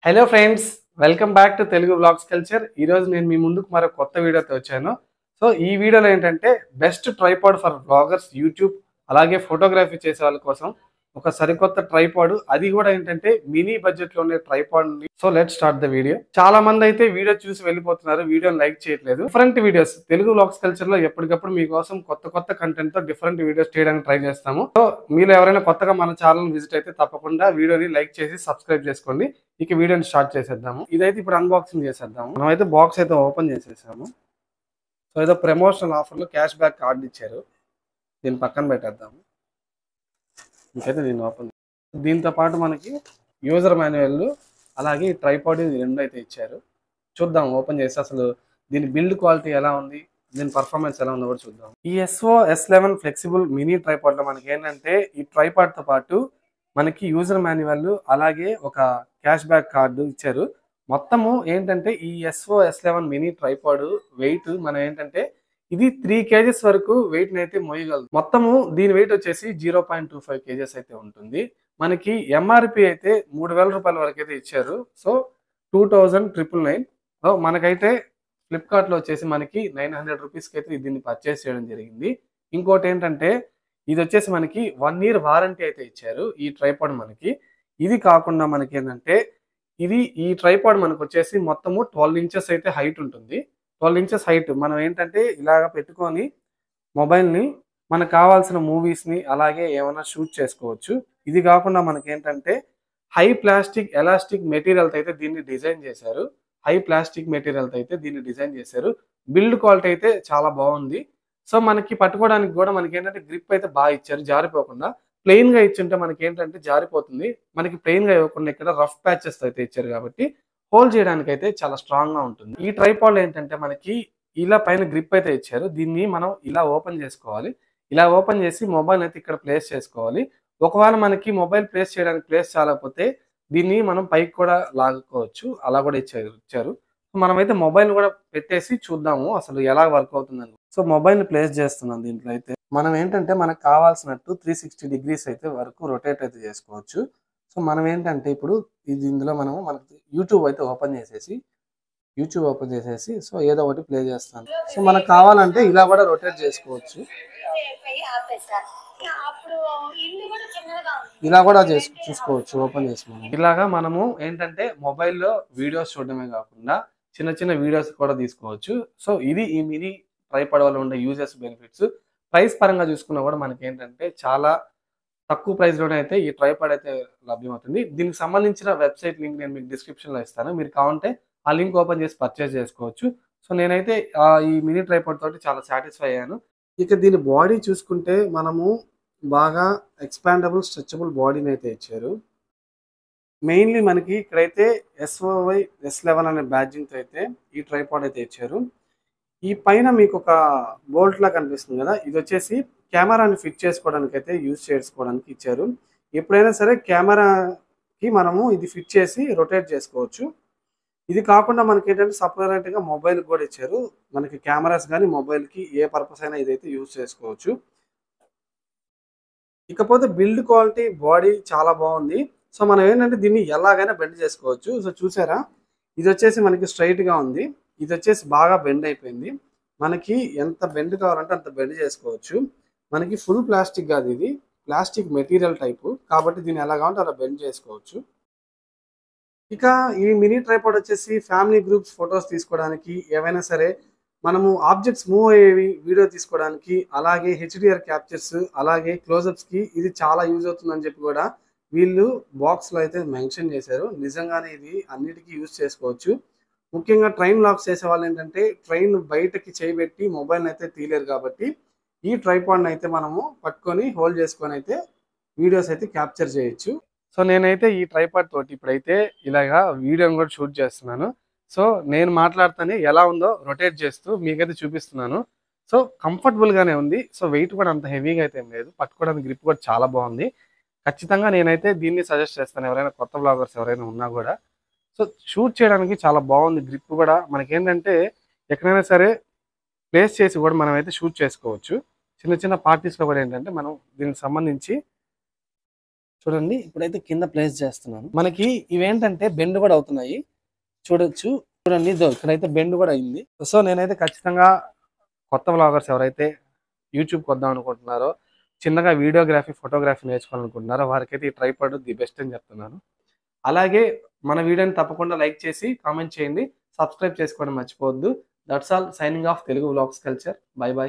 Hello friends, welcome back to Telugu vlogs culture. ఈరోజు నేను మీ ముందుకు మరో కొత్త వీడియోతో వచ్చాను. సో ఈ వీడియోలో ఏంటంటే best tripod for vloggers YouTube అలాగే ఫోటోగ్రఫీ చేసే వాళ్ళ కోసం ఒక సరికొత్త ట్రైపాడ్, అది కూడా ఏంటంటే మినీ బడ్జెట్ లో ఉండే ట్రైపాడ్ ఉంది. So let start the video. చాలా మంది అయితే వీడియో చూసి వెళ్ళిపోతున్నారు, వీడియోని లైక్ చేయట్లేదు. Different videos Telugu vlogs culture లో ఎప్పటికప్పుడు మీకోసం కొత్త కొత్త కంటెంట్ తో డిఫరెంట్ వీడియోస్ చేయడానికి ట్రై చేస్తాము. సో మీరు ఎవరైనా కొత్తగా మన ఛానల్ విజిట్ అయితే తప్పకుండా వీడియోని లైక్ చేసి సబ్స్క్రైబ్ చేసుకోండి. ఇక వీడియోని స్టార్ట్ చేసేద్దాము. ఇదైతే ఇప్పుడు అన్బాక్సింగ్ చేసేద్దాము. మనం అయితే బాక్స్ అయితే ఓపెన్ చేసేసాము. సో ఏదో ప్రమోషనల్ ఆఫర్లో క్యాష్ బ్యాక్ కార్డు ఇచ్చారు, దీన్ని పక్కన పెట్టేద్దాము. ఇంకైతే దీన్ని ఓపెన్, దీంతో పాటు మనకి యూజర్ మాన్యువల్ అలాగే ట్రైపాడ్ రెండు అయితే ఇచ్చారు. చూద్దాం ఓపెన్ చేసి అసలు దీని బిల్డ్ క్వాలిటీ ఎలా ఉంది, దీని పర్ఫార్మెన్స్ ఎలా ఉందో కూడా చూద్దాం. ఈ S11 ఫ్లెక్సిబుల్ మినీ ట్రైపాడ్ లో మనకి ఏంటంటే ఈ ట్రైపాడ్ తో పాటు మనకి యూజర్ మాన్యువల్ అలాగే ఒక క్యాష్ బ్యాక్ కార్డు ఇచ్చారు. మొత్తము ఏంటంటే ఈ S11 మినీ ట్రైపాడ్ వెయిట్ మనం ఏంటంటే ఇది 3 kgs వరకు వెయిట్ అయితే మోయగలదు. మొత్తము దీని వెయిట్ వచ్చేసి 0.25 kgs అయితే ఉంటుంది. మనకి ఎంఆర్పి అయితే 3000 రూపాయల వరకు అయితే ఇచ్చారు. సో 2999. మనకైతే ఫ్లిప్కార్ట్ లో వచ్చేసి మనకి 900 రూపీస్కి అయితే దీన్ని పర్చేస్ చేయడం జరిగింది. ఇంకోటి ఏంటంటే ఇది వచ్చేసి మనకి 1 year వారంటీ అయితే ఇచ్చారు ఈ ట్రైపాడ్ మనకి. ఇది కాకుండా మనకి ఏంటంటే ఈ ట్రైపాడ్ మనకు వచ్చేసి మొత్తము 12 inches అయితే హైట్ ఉంటుంది. 12 inches హైట్ మనం ఏంటంటే ఇలాగ పెట్టుకొని మొబైల్ని మనకు కావాల్సిన మూవీస్ని అలాగే ఏమైనా షూట్ చేసుకోవచ్చు. ఇది కాకుండా మనకి ఏంటంటే హై ప్లాస్టిక్ ఎలాస్టిక్ మెటీరియల్తో అయితే దీన్ని డిజైన్ చేశారు. బిల్డ్ క్వాలిటీ అయితే చాలా బాగుంది. సో మనకి పట్టుకోవడానికి కూడా మనకి ఏంటంటే గ్రిప్ అయితే బాగా ఇచ్చారు, జారిపోకుండా. ప్లెయిన్ గా ఇచ్చింటే మనకి ఏంటంటే జారిపోతుంది. మనకి ప్లెయిన్ గా ఇవ్వకుండా ఇక్కడ రఫ్ ప్యాచెస్ అయితే ఇచ్చారు కాబట్టి హోల్డ్ చేయడానికి అయితే చాలా స్ట్రాంగ్ గా ఉంటుంది. ఈ ట్రైపాడ్ ఏంటంటే మనకి ఇలా పైన గ్రిప్ అయితే ఇచ్చారు. దీన్ని మనం ఇలా ఓపెన్ చేసుకోవాలి. ఇలా ఓపెన్ చేసి మొబైల్ అయితే ఇక్కడ ప్లేస్ చేసుకోవాలి. ఒకవేళ మనకి మొబైల్ ప్లేస్ చేయడానికి ప్లేస్ చాలకపోతే దీన్ని మనం పైకి కూడా లాగుకోవచ్చు, అలా కూడా ఇచ్చారు. మనమైతే మొబైల్ కూడా పెట్టేసి చూద్దాము అసలు ఎలా వర్క్ అవుతుందని. సో మొబైల్ ప్లేస్ చేస్తున్నాం దీంట్లో. అయితే మనం ఏంటంటే మనకు కావాల్సినట్టు 360 degrees అయితే వరకు రొటేట్ అయితే చేసుకోవచ్చు. సో మనం ఏంటంటే ఇప్పుడు ఇందులో మనకి యూట్యూబ్ అయితే ఓపెన్ చేసేసి సో ఏదో ఒకటి ప్లే చేస్తాను. సో మనకు కావాలంటే ఇలా కూడా రొటేట్ చేసుకోవచ్చు, ఇలా కూడా చూసుకోవచ్చు ఓపెన్ చేసి. ఇలాగా మనము ఏంటంటే మొబైల్లో వీడియోస్ చూడడమే కాకుండా చిన్న చిన్న వీడియోస్ కూడా తీసుకోవచ్చు. సో ఇది ఈ మినీ ట్రైపాడ్ వల్ల ఉండే యూజెస్, బెనిఫిట్స్. ప్రైస్ పరంగా చూసుకున్నా కూడా మనకి ఏంటంటే చాలా తక్కువ ప్రైస్ లోనే అయితే ఈ ట్రైపాడ్ అయితే లభ్యమవుతుంది. దీనికి సంబంధించిన వెబ్సైట్ లింక్ నేను మీకు డిస్క్రిప్షన్ లో ఇస్తాను, మీరు కావాలంటే ఆ లింక్ ఓపెన్ చేసి పర్చేస్ చేసుకోవచ్చు. సో నేనైతే ఈ మినీ ట్రైపాడ్ తోటి చాలా సాటిస్ఫై అయ్యాను. ఇక దీని బాడీ చూసుకుంటే మనము బాగా ఎక్స్పాండబుల్ స్ట్రెచబుల్ బాడీని అయితే ఇచ్చారు. మెయిన్లీ మనకి ఇక్కడైతే SOY S11 అనే బ్యాడ్జింగ్తో అయితే ఈ ట్రైపాడ్ అయితే ఇచ్చారు. ఈ పైన మీకు ఒక బోల్ట్ లా కనిపిస్తుంది కదా, ఇది వచ్చేసి కెమెరాని ఫిట్ చేసుకోవడానికి అయితే యూజ్ చేసుకోవడానికి ఇచ్చారు. ఎప్పుడైనా సరే కెమెరాకి మనము ఇది ఫిట్ చేసి రొటేట్ చేసుకోవచ్చు. ఇది కాకుండా మనకి ఏంటంటే సపరేట్గా మొబైల్ కూడా ఇచ్చారు. మనకి కెమెరాస్ కానీ మొబైల్కి ఏ పర్పస్ అయినా ఇదైతే యూజ్ చేసుకోవచ్చు. ఇకపోతే బిల్డ్ క్వాలిటీ బాడీ చాలా బాగుంది. సో మనం ఏంటంటే దీన్ని ఎలాగైనా బెండ్ చేసుకోవచ్చు. సో చూసారా, ఇది వచ్చేసి మనకి స్ట్రైట్గా ఉంది, ఇది వచ్చేసి బాగా బెండ్ అయిపోయింది. మనకి ఎంత బెండ్ కావాలంటే అంత బెండ్ చేసుకోవచ్చు. మనకి ఫుల్ ప్లాస్టిక్ కాదు, ఇది ప్లాస్టిక్ మెటీరియల్ టైపు కాబట్టి దీన్ని ఎలా కావాలంటే అలా బెండ్ చేసుకోవచ్చు. ఇక ఈ మినీ ట్రైపాడ్ వచ్చేసి ఫ్యామిలీ గ్రూప్స్ ఫొటోస్ తీసుకోవడానికి, ఏవైనా సరే మనము ఆబ్జెక్ట్స్ మూవ్ అయ్యేవి వీడియో తీసుకోవడానికి, అలాగే HDR క్యాప్చర్స్ అలాగే క్లోజప్స్కి ఇది చాలా యూజ్ అవుతుందని చెప్పి కూడా వీళ్ళు బాక్స్లో అయితే మెన్షన్ చేశారు. నిజంగానే ఇది అన్నిటికీ యూజ్ చేసుకోవచ్చు. ముఖ్యంగా ట్రైన్ లాక్స్ చేసే వాళ్ళు ఏంటంటే ట్రైన్ బయటకి చేయబెట్టి మొబైల్ని అయితే తీయలేరు కాబట్టి ఈ ట్రైపాడ్ని అయితే మనము పట్టుకొని హోల్డ్ చేసుకొని అయితే వీడియోస్ అయితే క్యాప్చర్ చేయొచ్చు. సో నేనైతే ఈ ట్రైపాడ్ తోటి ఇప్పుడైతే ఇలాగా వీడియోని కూడా షూట్ చేస్తున్నాను. సో నేను మాట్లాడుతూనే ఎలా ఉందో రొటేట్ చేస్తూ మీకైతే చూపిస్తున్నాను. సో కంఫర్టబుల్గానే ఉంది. సో వెయిట్ కూడా అంత హెవీగా అయితే ఏం లేదు, పట్టుకోవడానికి గ్రిప్ కూడా చాలా బాగుంది. ఖచ్చితంగా నేనైతే దీన్ని సజెస్ట్ చేస్తాను ఎవరైనా కొత్త బ్లాగర్స్ ఎవరైనా ఉన్నా కూడా. సో షూట్ చేయడానికి చాలా బాగుంది, గ్రిప్ కూడా మనకేంటంటే ఎక్కడైనా సరే ప్లేస్ చేసి కూడా మనం అయితే షూట్ చేసుకోవచ్చు. చిన్న చిన్న పార్టీస్లో కూడా ఏంటంటే మనం దీనికి సంబంధించి చూడండి ఇప్పుడైతే కింద ప్లేస్ చేస్తున్నాను. మనకి ఇవేంటంటే బెండ్ కూడా అవుతున్నాయి, చూడొచ్చు. చూడండి ఇదో ఇక్కడైతే బెండ్ కూడా అయింది. సో నేనైతే ఖచ్చితంగా కొత్త వ్లాగర్స్ ఎవరైతే యూట్యూబ్కి వద్దాం అనుకుంటున్నారో, చిన్నగా వీడియోగ్రఫీ ఫోటోగ్రఫీ నేర్చుకోవాలనుకుంటున్నారో వారికైతే ఈ ట్రైపాడ్ ది బెస్ట్ అని చెప్తున్నాను. అలాగే మన వీడియోని తప్పకుండా లైక్ చేసి కామెంట్ చేయండి, సబ్స్క్రైబ్ చేసుకోవడం మర్చిపోవద్దు. That's all, signing off Telugu vlogs culture. By by.